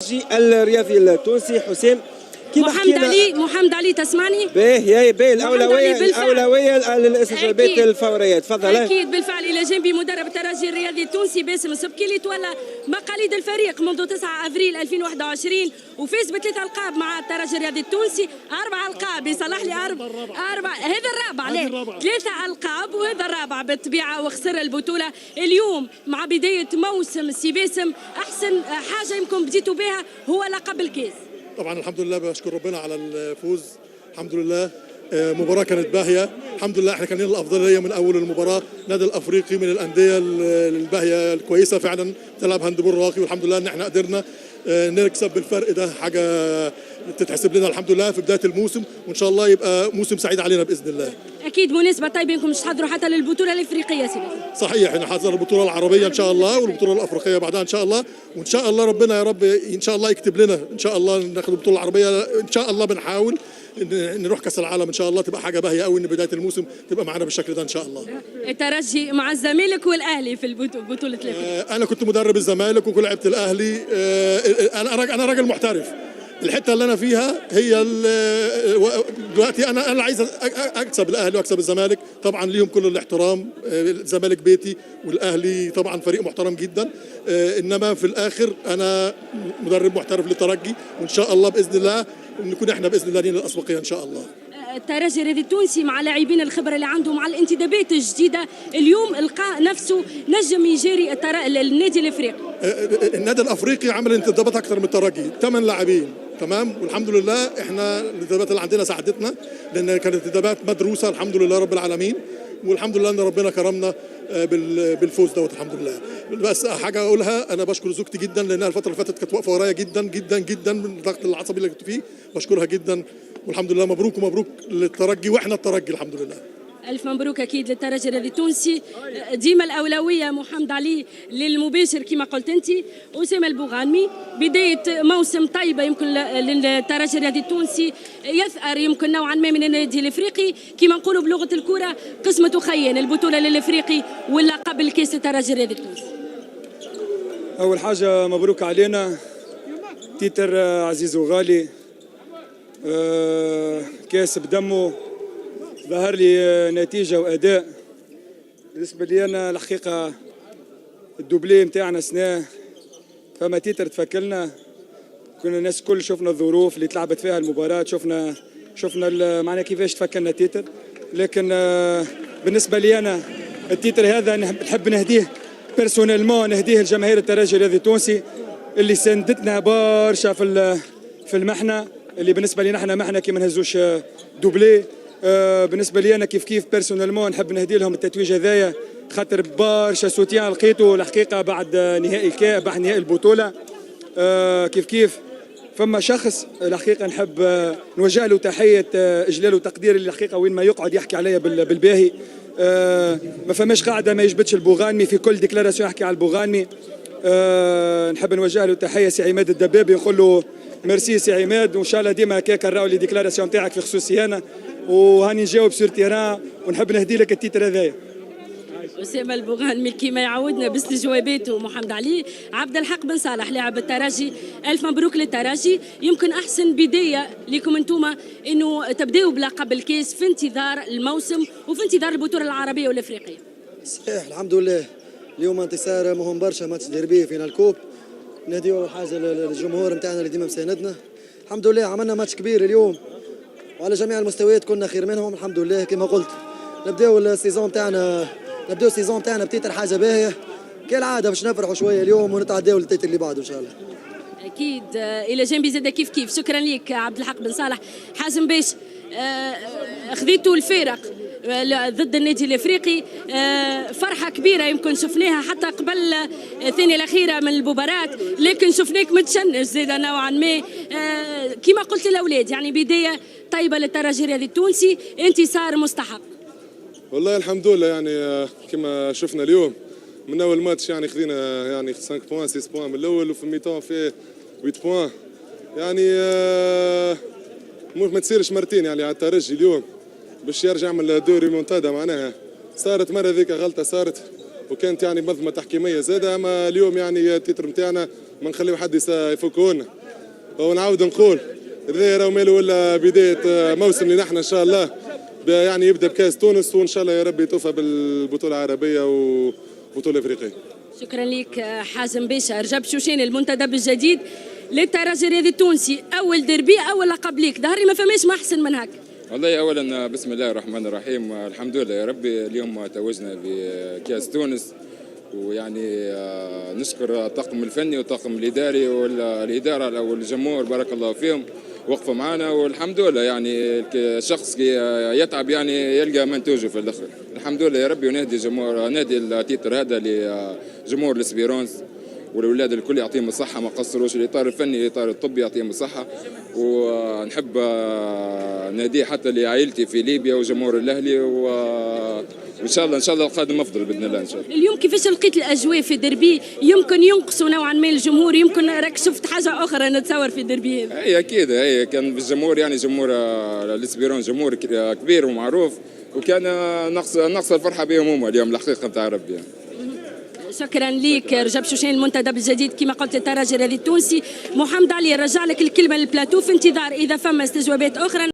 الرياضي التونسي حسام كيما محمد علي تسمعني؟ باهي الأولوية للاستجابات الفورية. تفضل. أكيد بالفعل إلى جنبي مدرب الترجي الرياضي التونسي باسم السبكي اللي تولى مقاليد الفريق منذ 9 أفريل 2021 وفاز ب3 ألقاب مع الترجي الرياضي التونسي. 4 ألقاب يصلح لي 4 هذا الرابع لا 3 ألقاب وهذا الرابع بالطبيعة وخسر البطولة اليوم مع بداية موسم سي باسم. أحسن حاجة يمكن بديتوا بها هو لقب الكاس. طبعا الحمد لله بشكر ربنا على الفوز. الحمد لله مباراة كانت باهية. الحمد لله احنا كان لنا الافضليه من اول المباراه. النادي الافريقي من الانديه الباهيه الكويسه فعلا تلعب هاندبول راقي والحمد لله ان احنا قدرنا نكسب بالفرق ده. حاجه تتحسب لنا الحمد لله في بدايه الموسم وان شاء الله يبقى موسم سعيد علينا باذن الله. اكيد مناسبه طيبه انكم مش تحضروا حتى للبطوله الافريقيه سيدي. صحيح احنا حاضر البطوله العربيه ان شاء الله والبطوله الافريقيه بعدها ان شاء الله وان شاء الله ربنا يا رب ان شاء الله يكتب لنا ان شاء الله ناخذ البطوله العربيه ان شاء الله. بنحاول نروح كاس العالم ان شاء الله تبقى حاجه باهيه قوي ان بدايه الموسم تبقى معنا بالشكل ده ان شاء الله. الترجي مع الزمالك والاهلي في بطوله الافريقيا. انا كنت مدرب الزمالك وكنت لعبت الاهلي. انا راجل محترف. الحته اللي انا فيها هي دلوقتي انا عايز اكسب الاهلي واكسب الزمالك. طبعا ليهم كل الاحترام. الزمالك بيتي والاهلي طبعا فريق محترم جدا. انما في الاخر انا مدرب محترف للترجي وان شاء الله باذن الله نكون احنا باذن الله لينا الاسبقيه ان شاء الله. الترجي الرياضي التونسي مع لاعبين الخبره اللي عندهم مع الانتدابات الجديده اليوم القى نفسه نجم يجاري النادي الافريقي. النادي الافريقي عمل انتدابات اكثر من الترجي 8 لاعبين تمام والحمد لله احنا الانتدابات اللي عندنا ساعدتنا لان كانت انتدابات مدروسه الحمد لله رب العالمين والحمد لله ان ربنا كرمنا بالفوز دوت الحمد لله. بس حاجه اقولها انا بشكر زوجتي جدا لانها الفتره اللي فاتت كانت واقفه ورايا جدا جدا جدا من الضغط العصبي اللي كنت فيه. بشكرها جدا والحمد لله مبروك ومبروك للترجي واحنا الترجي الحمد لله. ألف مبروك أكيد للترجي الرياضي التونسي. ديما الأولوية محمد علي للمباشر كما قلت أنت. أسامة البوغانمي بداية موسم طيبة يمكن للترجي الرياضي التونسي يثأر يمكن نوعا ما من النادي الإفريقي كما نقولوا بلغة الكرة قسمة خيان البطولة للإفريقي ولا قبل كاس الترجي الرياضي التونسي. أول حاجة مبروك علينا تيتر عزيز وغالي. كاس بدمه ظهر لي نتيجة وأداء. بالنسبة لي أنا الحقيقة الدوبلي متاعنا سنة فما تيتر تفكلنا. كنا الناس الكل شفنا الظروف اللي تلعبت فيها المباراة شفنا معناها كيفاش تفكلنا تيتر. لكن بالنسبة لي أنا التيتر هذا نحب نهديه بيرسونيلمون نهديه لجماهير الترجي الرياضي التونسي اللي ساندتنا برشا في المحنة اللي بالنسبة لي نحن محنة كي ما نهزوش دوبلي. بالنسبه لي انا كيف بيرسونيلمون نحب نهدي لهم التتويج هذايا خاطر برشا سوتيان لقيته الحقيقه بعد نهائي بعد نهائي البطوله. كيف فما شخص الحقيقه نحب نوجه له تحيه اجلال وتقدير اللي الحقيقه وين ما يقعد يحكي عليا بالباهي. ما فماش قاعده ما يجبدش البوغانمي في كل ديكلاراسيون يحكي على البوغانمي. نحب نوجه له تحيه سي عماد الدبابي نقول له ميرسي سي عماد وان شاء الله ديما هكاك نراو لي ديكلاراسيون تاعك في خصوصي انا وهاني نجاوب سور تيران ونحب نهدي لك التيتر هذايا. أسامة البوغانمي كيما يعودنا باستجواباته ومحمد علي. عبد الحق بن صالح لاعب الترجي ألف مبروك للترجي. يمكن أحسن بداية لكم أنتم إنه تبدأوا بلقب الكاس في انتظار الموسم وفي انتظار البطولة العربية والأفريقية. صحيح الحمد لله اليوم انتصار مهم برشا ماتش ديربي فينا الكوب. نهديو أول حاجة للجمهور نتاعنا اللي ديما مساندنا. الحمد لله عملنا ماتش كبير اليوم وعلى جميع المستويات كنا خير منهم الحمد لله. كما قلت نبداو السيزون تاعنا بتيتر حاجه باهيه كالعاده باش نفرحوا شويه اليوم ونتعداو للتيتر اللي بعده ان شاء الله. اكيد الى جنبي زاد كيف شكرا لك عبد الحق بن صالح. حازم باش خذيتوا الفرق ضد النادي الافريقي فرحه كبيره يمكن شفناها حتى قبل الثانيه الاخيره من المباراه لكن شفناك متشنج زيد نوعا ما كما قلت للاولاد يعني بدايه طيبه للترجي الرياضي التونسي انتصار مستحق. والله الحمد لله يعني كما شفنا اليوم من اول ماتش يعني خذينا يعني 5 بوان 6 بوان من الاول وفي الميتون في 8 بوان يعني ما تصيرش مرتين يعني على الترجي اليوم باش يرجع يعمل دو ريمونتادا. معناها صارت مره ذيك غلطه صارت وكانت يعني منظمه تحكيميه زاده. اما اليوم يعني التيتر نتاعنا ما نخليو حد يفكونا. ونعاود نقول هذا راه ماله ولا بدايه موسم لنا احنا ان شاء الله، يعني يبدا بكاس تونس، وان شاء الله يا ربي توفى بالبطوله العربيه وبطوله افريقيه. شكرا لك حازم باشا. رجب شوشين المنتدب الجديد للترجي الرياضي التونسي، اول ديربي اول لقب ليك، ظهري ما فماش ما احسن من هكا. والله اولا بسم الله الرحمن الرحيم، الحمد لله يا ربي اليوم توجنا بكاس تونس، ويعني نشكر الطاقم الفني والطاقم الاداري والاداره والجمهور بارك الله فيهم وقفوا معنا، والحمد لله يعني الشخص يتعب يعني يلقى منتوجه في الاخر. الحمد لله يا ربي، ونهدي جمهور نادي التيتر هذا لجمهور الاسبيرونس والولاد الكل يعطيهم الصحة، ما قصروش الإطار الفني الإطار الطبي يعطيهم الصحة. ونحب نادي حتى لعائلتي في ليبيا وجمهور الأهلي، وإن شاء الله القادم أفضل بإذن الله إن شاء الله. اليوم كيفاش لقيت الأجواء في الدربي؟ يمكن ينقصوا نوعا ما الجمهور، يمكن راك شفت حاجة أخرى نتصور في الدربي هذا. هي أكيد هي كان بالجمهور، يعني جمهور الإسبيرون جمهور كبير ومعروف، وكان نقص الفرحة بهم هما اليوم الحقيقة نتاع ربي يعني. شكرا ليك رجب شوشين المنتدب الجديد كما قلت الترجي الرياضي التونسي. محمد علي رجع لك الكلمه للبلاتو في انتظار اذا فما استجوابات اخرى.